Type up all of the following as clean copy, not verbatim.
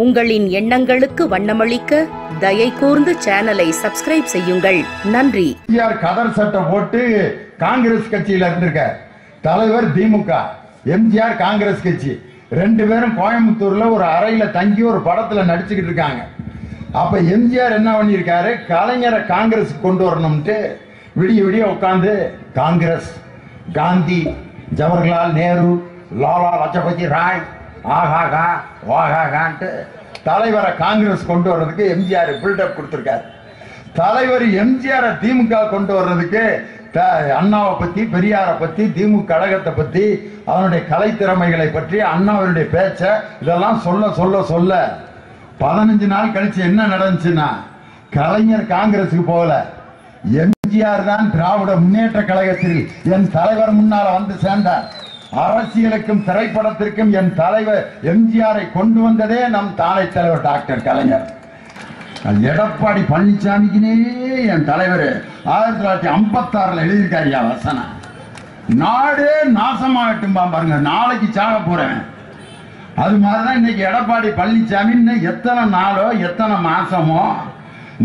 உங்களின் எண்ணங்களுக்கு வண்ணமளிக்க தயை கூர்ந்து சேனலை சப்ஸ்கிரைப் செய்யுங்கள். நன்றி. கதர் சட்டை போட்டு காங்கிரஸ் கட்சியில இருந்திருக்க தலைவர் திமுக, எம்ஜிஆர் காங்கிரஸ் கட்சி, ரெண்டு பேரும் கோயம்புத்தூர்ல ஒரு அறையில தங்கி ஒரு படத்துல நடிச்சுக்கிட்டு இருக்காங்க. அப்ப எம்ஜிஆர் என்ன பண்ணியிருக்காரு, கலைஞரை காங்கிரஸ் கொண்டு வரணும்ட்டு விடிய விடிய உட்காந்து காங்கிரஸ், காந்தி, ஜவஹர்லால் நேரு, லாலா லஜபதி ராய், ஆகாகா வாகாகான்ட்டு தலைவரை காங்கிரஸ் கொண்டு வர்றதுக்கு எம்ஜிஆர் பில்டப் கொடுத்திருக்காரு. தலைவர் எம்ஜிஆரை திமுக கொண்டு வர்றதுக்கு அண்ணாவை பத்தி, பெரியாரை பத்தி, திமுக கழகத்தை பத்தி, அவனுடைய கலை திறமைகளை பற்றி, அண்ணாவுடைய பேச்ச இதெல்லாம் சொல்ல சொல்ல சொல்ல 15 நாள் கழிச்சு என்ன நடந்துச்சுன்னா, கலைஞர் காங்கிரஸுக்கு போகல, எம்ஜிஆர் தான் திராவிட முன்னேற்ற கழகத்தில் என் தலைவர் முன்னால வந்து சேர்ந்தார். அரசியலுக்கும் திரைப்படத்திற்கும் என் தலைவர் எம்ஜிஆரை கொண்டு வந்ததே நம் தானை தலைவர் டாக்டர் கலைஞர். எடப்பாடி பழனிசாமிக்குனே என் தலைவர் 1956 எழுதியிருக்காரியா வசனம், நாடே நாசமாகட்டும் பாருங்க, நாளைக்கு சாக போறேன். அது மாதிரிதான் இன்னைக்கு எடப்பாடி பழனிசாமி எத்தனை நாளோ எத்தனை மாசமோ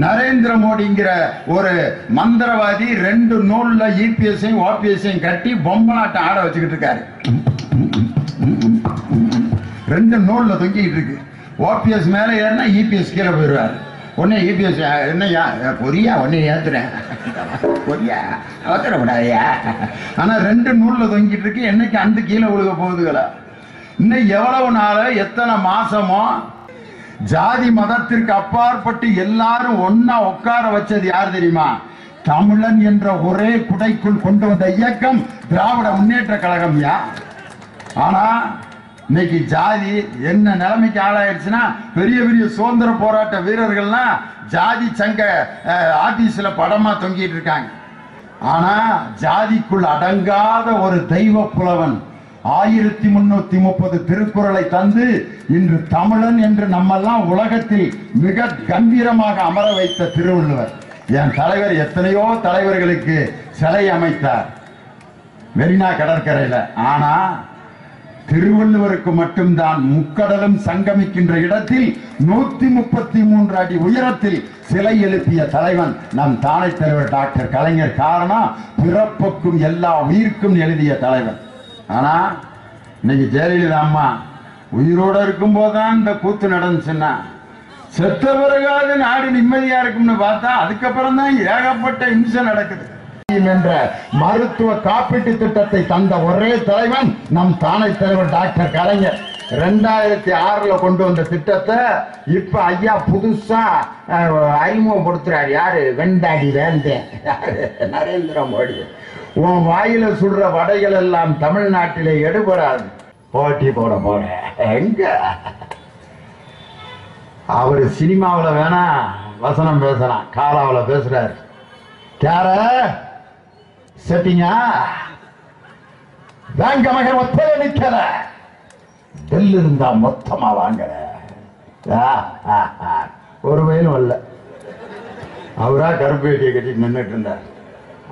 நரேந்திர மோடிங்கிற ஒரு மந்திரவாதி 2 நூல்ல இபிஎஸ்ஐயும் ஓபிஎஸ்ஐயும் கட்டி பொம்மலாட்டம் ஆட வச்சுக்கிட்டு இருக்காரு. 2 நூல்ல தொங்கிட்டு இருக்கு. ஓபிஎஸ் மேல ஏறினா இபிஎஸ் கீழே போயிடுவார். உடனே இபிஎஸ் என்னையா பொரியா உடனே ஏத்துறேன், பொரியா அவசரப்படாதையா. ஆனா 2 நூல்ல தொங்கிட்டு இருக்கு. என்னைக்கு அந்த கீழே விழுக போகுதுங்களா? இன்னும் எவ்வளவு நாள எத்தனை மாசமோ ஜாதி மதத்திற்கு அப்பாற்பட்டு எல்லாரும் ஒன்னா உட்கார வச்சது யார் தெரியுமா? தமிழன் என்ற ஒரே குடைக்குள் கொண்டு வந்த இயக்கம் திராவிட முன்னேற்ற கழகம். ஆனா இன்னைக்கு ஜாதி என்ன நிலைமைக்கு ஆளாயிடுச்சுன்னா, பெரிய பெரிய சுதந்திர போராட்ட வீரர்கள்லாம் ஜாதி சங்க ஆபீஸ்ல படமா தொங்கிட்டு இருக்காங்க. ஆனா ஜாதிக்குள் அடங்காத ஒரு தெய்வ புலவன் 1330 திருக்குறளை தந்து இன்று தமிழன் என்று நம்மெல்லாம் உலகத்தில் மிக கம்பீரமாக அமர வைத்த திருவள்ளுவர். என் தலைவர் எத்தனையோ தலைவர்களுக்கு சிலை அமைத்தார் மெரினா கடற்கரையில. ஆனா திருவள்ளுவருக்கு மட்டும்தான் முக்கடலும் சங்கமிக்கின்ற இடத்தில் 133 அடி உயரத்தில் சிலை எழுப்பிய தலைவன் நம் தானை தலைவர் டாக்டர் கலைஞர். காரணம், பிறப்புக்கும் எல்லா உயிர்க்கும் எழுதிய தலைவன். ஆனா இன்னைக்கு ஜெயலலிதா அம்மா உயிரோட இருக்கும் போதுதான் இந்த கூத்து நடந்துச்சுன்னா, செத்த பிறகாவது நாடு நிம்மதியா இருக்கும்னு பார்த்தா அதுக்கப்புறம் தான் ஏகப்பட்ட இம்சை நடக்குது. என்ற மருத்துவ காப்பீட்டு திட்டத்தை தந்த ஒரே தலைவன் நம் தானை தலைவர் டாக்டர் கலைஞர். 2006 கொண்டு வந்த திட்டத்தை இப்ப ஐயா புதுசா அறிமுகப்படுத்துறாரு. யாரு? வெண்டாடி வேந்தேன் நரேந்திர மோடி. உன் வாயில சுடுற வடைகள் எல்லாம் தமிழ்நாட்டிலே எடுபடாது, போட்டி போட போற. எங்க அவரு சினிமாவில் வேணா வசனம் பேசலாம், காலாவில் பேசுறாரு. கேர செட்டிங்கா பேங்க மகன் ஒத்தைய நிக்கல, டெல்லு இருந்தா மொத்தமா வாங்கல. ஒரு வயலும் வரல. அவரா கருப்பு வேட்டியை கட்டிட்டு நின்றுட்டு இருந்தார்.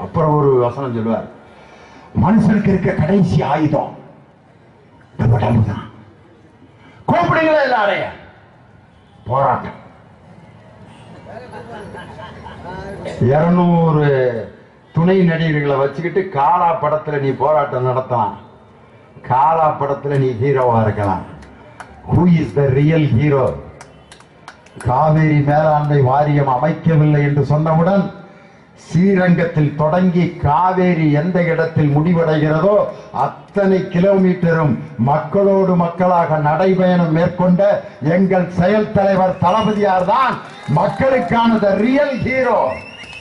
அப்புறம் ஒரு வசனம் சொல்லுவார், மனுஷனுக்கு இருக்க கடைசி ஆயுதம் உடம்புதான். கூப்பிடுங்களா எல்லாரையும் போராட்டம். 200 துணை நடிகர்களை வச்சுக்கிட்டு காலா படத்துல நீ போராட்டம் நடத்தலாம், காலா படத்துல நீ ஹீரோவா இருக்கலாம். Who is the real hero? Kaveri மேலாண்மை வாரியம் அமைக்கவில்லை என்று சொன்னவுடன் ஸ்ரீரங்கத்தில் தொடங்கி காவேரி எந்த இடத்தில் முடிவடைகிறதோ அத்தனை கிலோமீட்டரும் மக்களோடு மக்களாக நடைபயணம் மேற்கொண்ட எங்கள் செயல் தலைவர் தளபதியார் தான் மக்களுக்கான ரியல் ஹீரோ.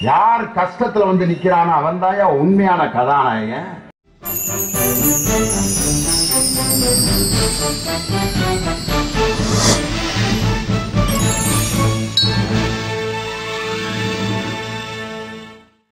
யார் கஷ்டத்துல வந்து நிக்கிறானோ அவன் தான் உண்மையான கதாநாயகன்.